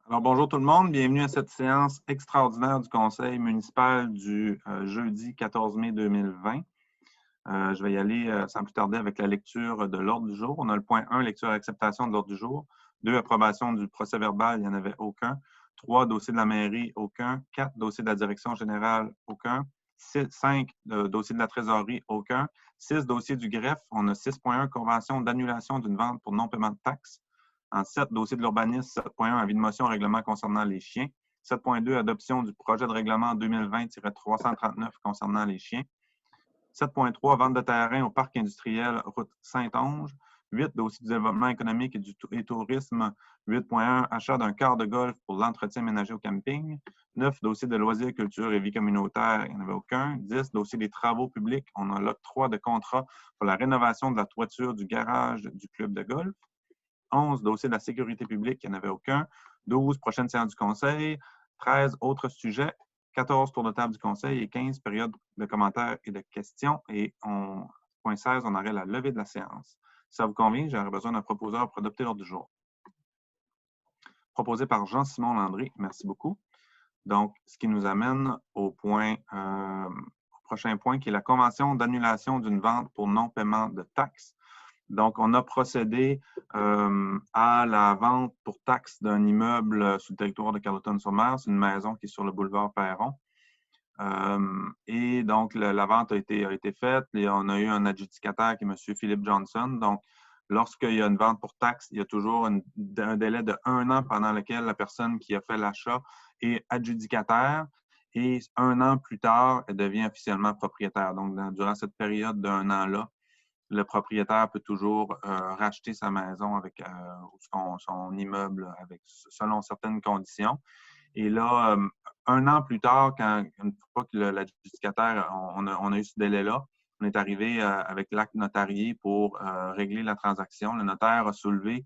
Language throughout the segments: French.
Alors, bonjour tout le monde. Bienvenue à cette séance extraordinaire du Conseil municipal du jeudi 14 mai 2020. Je vais y aller sans plus tarder avec la lecture de l'ordre du jour. On a le point 1, lecture et acceptation de l'ordre du jour. 2, approbation du procès-verbal, il n'y en avait aucun. 3, dossier de la mairie, aucun. 4, dossier de la direction générale, aucun. 5, dossier de la trésorerie, aucun. 6, dossier du greffe. On a 6.1, convention d'annulation d'une vente pour non-paiement de taxes. En 7, dossier de l'urbanisme, 7.1, avis de motion règlement concernant les chiens. 7.2, adoption du projet de règlement 2020-339 concernant les chiens. 7.3, vente de terrain au parc industriel route Saint-Onge. 8, dossier du développement économique et tourisme. 8.1, achat d'un quart de golf pour l'entretien ménager au camping. 9, dossier de loisirs, culture et vie communautaire, il n'y en avait aucun. 10, dossier des travaux publics. On a l'octroi de contrat pour la rénovation de la toiture du garage du club de golf. 11, dossier de la sécurité publique, il n'y en avait aucun. 12, prochaine séance du Conseil. 13, autres sujets. 14, tour de table du Conseil. Et 15, période de commentaires et de questions. Et point 16, on aurait la levée de la séance. Si ça vous convient, j'aurais besoin d'un proposeur pour adopter l'ordre du jour. Proposé par Jean-Simon Landry. Merci beaucoup. Donc, ce qui nous amène au prochain point, qui est la convention d'annulation d'une vente pour non-paiement de taxes. Donc, on a procédé à la vente pour taxe d'un immeuble sur le territoire de Carleton-sur-Mer. C'est une maison qui est sur le boulevard Perron. Et donc, la vente a été faite et on a eu un adjudicataire qui est M. Philippe Johnson. Donc, lorsqu'il y a une vente pour taxe, il y a toujours un délai de 1 an pendant lequel la personne qui a fait l'achat est adjudicataire. Et 1 an plus tard, elle devient officiellement propriétaire. Donc, durant cette période d'1 an-là, le propriétaire peut toujours racheter sa maison avec son immeuble selon certaines conditions. Et là, 1 an plus tard, une fois que l'adjudicataire, on a eu ce délai-là, on est arrivé avec l'acte notarié pour régler la transaction. Le notaire a soulevé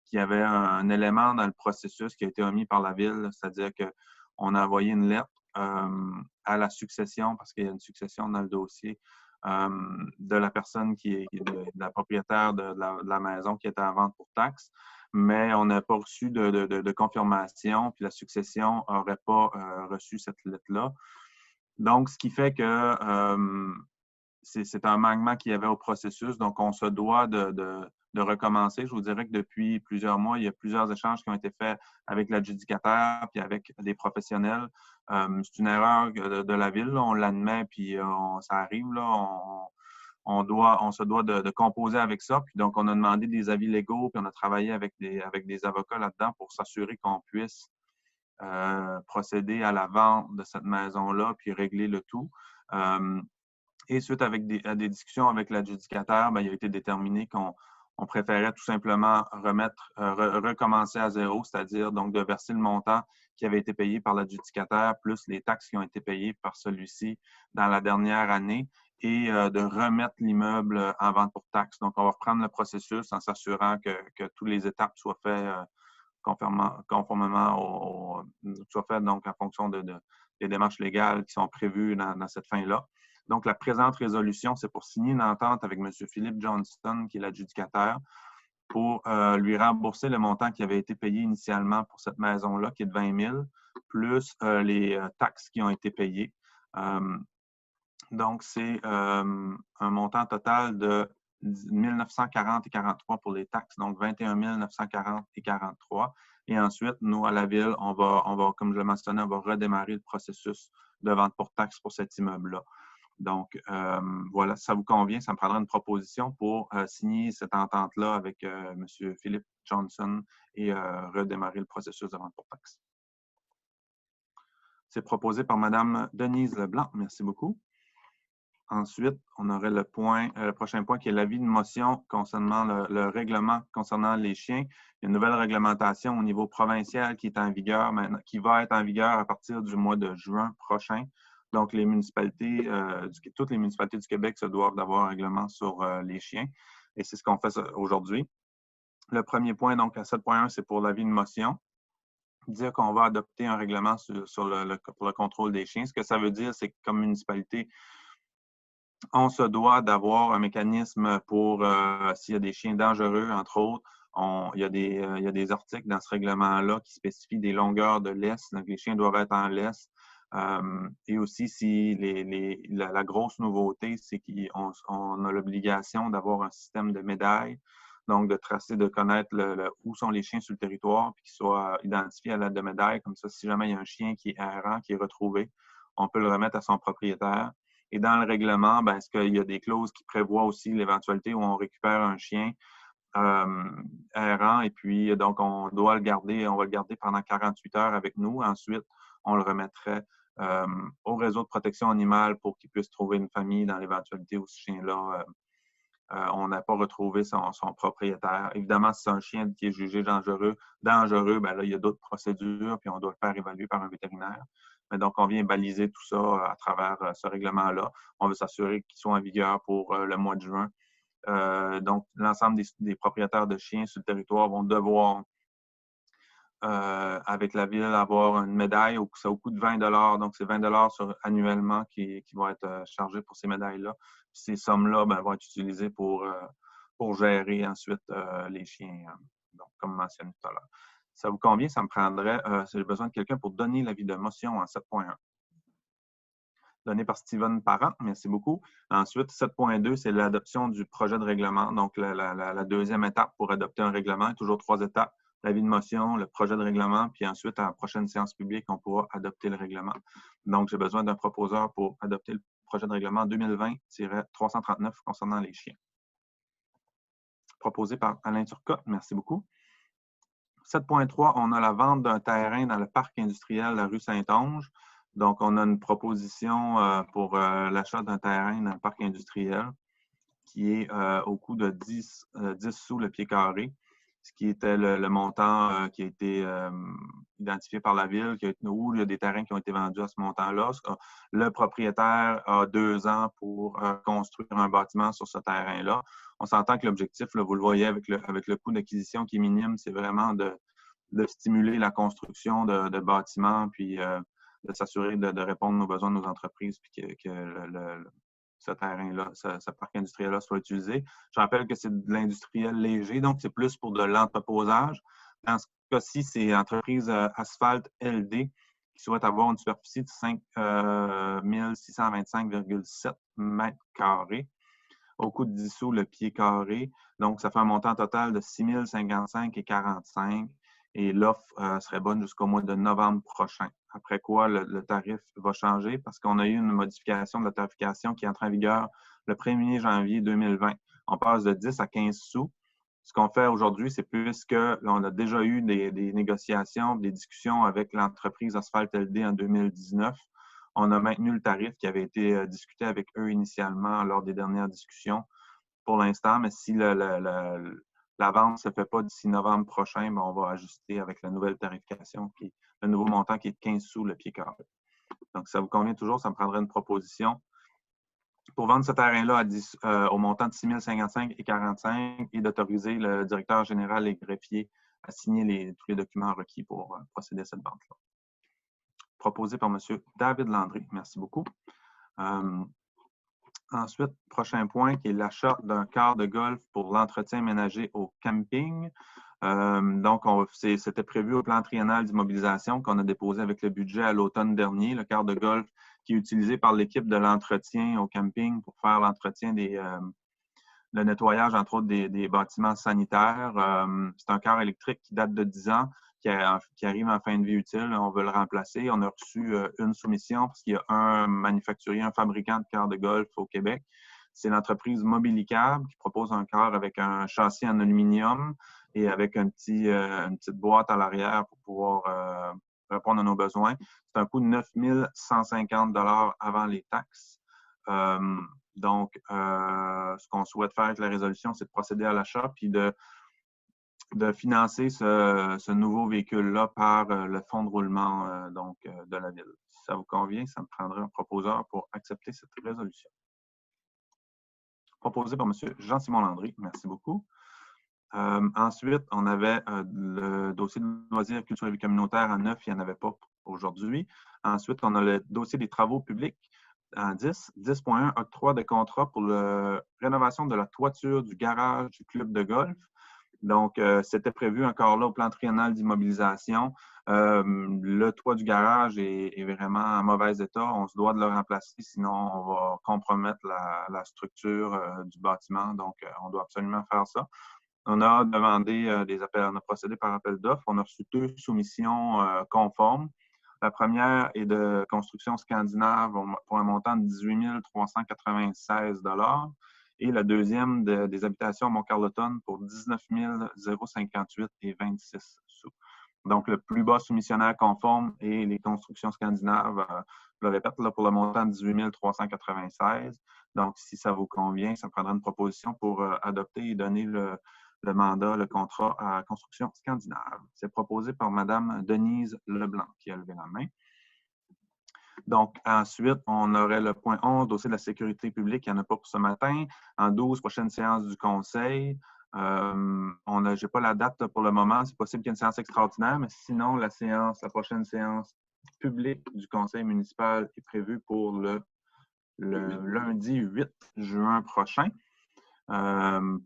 qu'il y avait un élément dans le processus qui a été omis par la Ville, c'est-à-dire qu'on a envoyé une lettre à la succession, parce qu'il y a une succession dans le dossier, de la personne qui est de la propriétaire de la maison qui était en vente pour taxe, mais on n'a pas reçu de confirmation, puis la succession n'aurait pas reçu cette lettre-là. Donc, ce qui fait que c'est un manquement qu'il y avait au processus, donc on se doit de recommencer. Je vous dirais que depuis plusieurs mois, il y a plusieurs échanges qui ont été faits avec l'adjudicataire puis avec des professionnels. C'est une erreur de la Ville, là, on l'admet, puis ça arrive. Là, on se doit de composer avec ça. Puis donc, on a demandé des avis légaux, puis on a travaillé avec des avocats là-dedans pour s'assurer qu'on puisse procéder à la vente de cette maison-là, puis régler le tout. Et suite à des discussions avec l'adjudicataire, il a été déterminé qu'on préférait tout simplement recommencer à zéro, c'est-à-dire donc de verser le montant qui avait été payé par l'adjudicataire, plus les taxes qui ont été payées par celui-ci dans la dernière année, et de remettre l'immeuble en vente pour taxes. Donc, on va reprendre le processus en s'assurant que toutes les étapes soient faites conformément soient faites donc en fonction des démarches légales qui sont prévues dans cette fin-là. Donc, la présente résolution, c'est pour signer une entente avec M. Philippe Johnson, qui est l'adjudicataire, pour lui rembourser le montant qui avait été payé initialement pour cette maison-là, qui est de 20 000, plus les taxes qui ont été payées. Donc, c'est un montant total de 1 940 et 43 pour les taxes, donc 21 940 et 43. Et ensuite, nous, à la Ville, on va, comme je le mentionnais, on va redémarrer le processus de vente pour taxes pour cet immeuble-là. Donc, voilà, si ça vous convient, ça me prendra une proposition pour signer cette entente-là avec M. Philippe Johnson et redémarrer le processus de vente pour taxes. C'est proposé par Mme Denise Leblanc. Merci beaucoup. Ensuite, on aurait le prochain point qui est l'avis de motion concernant le règlement concernant les chiens. Il y a une nouvelle réglementation au niveau provincial qui est en vigueur maintenant, qui va être en vigueur à partir du mois de juin prochain. Donc, toutes les municipalités du Québec se doivent d'avoir un règlement sur les chiens. Et c'est ce qu'on fait aujourd'hui. Le premier point, donc, à 7.1, c'est pour l'avis de motion. Dire qu'on va adopter un règlement pour le contrôle des chiens. Ce que ça veut dire, c'est que comme municipalité, on se doit d'avoir un mécanisme pour, s'il y a des chiens dangereux, entre autres, Il y a des articles dans ce règlement-là qui spécifient des longueurs de laisse. Donc, les chiens doivent être en laisse. Et aussi, si la grosse nouveauté, c'est qu'on a l'obligation d'avoir un système de médailles, donc de tracer, de connaître où sont les chiens sur le territoire, puis qu'ils soient identifiés à l'aide de médailles. Comme ça, si jamais il y a un chien qui est errant, qui est retrouvé, on peut le remettre à son propriétaire. Et dans le règlement, ben, est-ce qu'il y a des clauses qui prévoient aussi l'éventualité où on récupère un chien errant et puis donc on va le garder pendant 48 heures avec nous. Ensuite, on le remettrait au réseau de protection animale pour qu'il puisse trouver une famille dans l'éventualité où ce chien-là, on n'a pas retrouvé son propriétaire. Évidemment, si c'est un chien qui est jugé dangereux, ben là, il y a d'autres procédures, puis on doit le faire évaluer par un vétérinaire. Mais donc, on vient baliser tout ça à travers ce règlement-là. On veut s'assurer qu'il soit en vigueur pour le mois de juin. Donc, l'ensemble des propriétaires de chiens sur le territoire vont devoir, avec la ville, avoir une médaille ça au coût de 20 $. Donc, c'est 20 $ annuellement qui vont être chargés pour ces médailles-là. Puis ces sommes-là vont être utilisées pour gérer ensuite les chiens, donc, comme mentionné tout à l'heure. Ça vous convient? Ça me prendrait, si j'ai besoin de quelqu'un pour donner l'avis de motion en 7.1. Donné par Steven Parent. Merci beaucoup. Ensuite, 7.2, c'est l'adoption du projet de règlement. Donc, la deuxième étape pour adopter un règlement, toujours 3 étapes. L'avis de motion, le projet de règlement, puis ensuite, à la prochaine séance publique, on pourra adopter le règlement. Donc, j'ai besoin d'un proposeur pour adopter le projet de règlement 2020-339 concernant les chiens. Proposé par Alain Turcotte. Merci beaucoup. 7.3, on a la vente d'un terrain dans le parc industriel de la rue Saint-Onge. Donc, on a une proposition pour l'achat d'un terrain dans le parc industriel qui est au coût de 10 sous le pied carré, ce qui était le montant qui a été identifié par la ville, où il y a des terrains qui ont été vendus à ce montant-là. Le propriétaire a 2 ans pour construire un bâtiment sur ce terrain-là. On s'entend que l'objectif, vous le voyez avec le coût d'acquisition qui est minime, c'est vraiment de stimuler la construction de bâtiments, puis de s'assurer de répondre aux besoins de nos entreprises, puis que ce terrain-là, ce parc industriel-là soit utilisé. Je rappelle que c'est de l'industriel léger, donc c'est plus pour de l'entreposage. Dans ce cas-ci, c'est l'entreprise Asphalt LD qui souhaite avoir une superficie de 5 625,7 mètres carrés au coût de 10 sous le pied carré. Donc, ça fait un montant total de 6 055,45 $. Et l'offre serait bonne jusqu'au mois de novembre prochain. Après quoi, le tarif va changer parce qu'on a eu une modification de la tarification qui entre en vigueur le 1er janvier 2020. On passe de 10 à 15 sous. Ce qu'on fait aujourd'hui, c'est puisque on a déjà eu des négociations, des discussions avec l'entreprise Asphalt LD en 2019. On a maintenu le tarif qui avait été discuté avec eux initialement lors des dernières discussions pour l'instant, mais si la vente ne se fait pas d'ici novembre prochain, on va ajuster avec la nouvelle tarification, le nouveau montant qui est de 15 sous le pied carré. Donc, ça vous convient toujours, ça me prendrait une proposition pour vendre ce terrain-là au montant de 6 055,45 et d'autoriser le directeur général et greffier à signer tous les documents requis pour procéder à cette vente-là. Proposé par M. David Landry. Merci beaucoup. Ensuite, prochain point qui est l'achat d'un quart de golf pour l'entretien ménager au camping. Donc, c'était prévu au plan triennal d'immobilisation qu'on a déposé avec le budget à l'automne dernier, le quart de golf qui est utilisé par l'équipe de l'entretien au camping pour faire l'entretien le nettoyage, entre autres, des bâtiments sanitaires. C'est un quart électrique qui date de 10 ans, qui arrive en fin de vie utile. On veut le remplacer. On a reçu une soumission parce qu'il y a un manufacturier, un fabricant de quart de golf au Québec. C'est l'entreprise Mobilicab qui propose un quart avec un châssis en aluminium et avec une petite boîte à l'arrière pour pouvoir répondre à nos besoins. C'est un coût de 9 150 $ avant les taxes. Donc, ce qu'on souhaite faire avec la résolution, c'est de procéder à l'achat puis de financer ce nouveau véhicule-là par le fonds de roulement de la ville. Si ça vous convient, ça me prendrait un proposeur pour accepter cette résolution. Proposé par M. Jean-Simon Landry. Merci beaucoup. Ensuite, on avait le dossier de loisirs, culture et vie communautaire en 9, il n'y en avait pas aujourd'hui. Ensuite, on a le dossier des travaux publics en 10. 10.1, octroi de contrat pour la rénovation de la toiture du garage du club de golf. Donc, c'était prévu encore là au plan triennal d'immobilisation. Le toit du garage est vraiment en mauvais état. On se doit de le remplacer, sinon on va compromettre la structure du bâtiment. Donc, on doit absolument faire ça. On a demandé des appels, on a procédé par appel d'offres. On a reçu 2 soumissions conformes. La première est de construction scandinave pour un montant de 18 396 et la deuxième des habitations à Mont-Carleton pour 19 058 et 26 sous. Donc, le plus bas soumissionnaire conforme et les constructions scandinaves, je le répète, là, pour le montant de 18 396. Donc, si ça vous convient, ça prendra une proposition pour adopter et donner le mandat, le contrat à construction scandinave. C'est proposé par Mme Denise Leblanc qui a levé la main. Donc, ensuite, on aurait le point 11, dossier de la sécurité publique. Il n'y en a pas pour ce matin. En 12, prochaine séance du Conseil. Je n'ai pas la date là, pour le moment. C'est possible qu'il y ait une séance extraordinaire, mais sinon, la prochaine séance publique du Conseil municipal est prévue pour le lundi 8 juin prochain.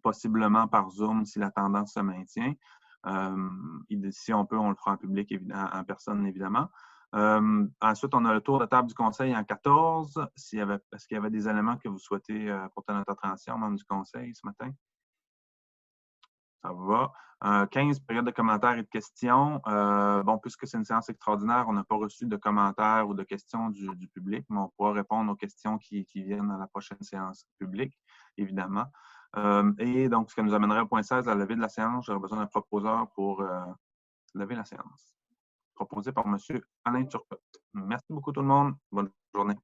Possiblement par Zoom si la tendance se maintient. Si on peut, on le fera en public, en personne, évidemment. Ensuite, on a le tour de table du Conseil en 14. Est-ce qu'il y avait des éléments que vous souhaitez porter à notre attention, membres du Conseil, ce matin? Ça va. 15, période de commentaires et de questions. Bon, puisque c'est une séance extraordinaire, on n'a pas reçu de commentaires ou de questions du public, mais on pourra répondre aux questions qui viennent à la prochaine séance publique, évidemment. Et donc, ce qui nous amènerait au point 16, la levée de la séance. J'aurais besoin d'un proposeur pour lever la séance. Proposé par M. Alain Turcotte. Merci beaucoup tout le monde. Bonne journée.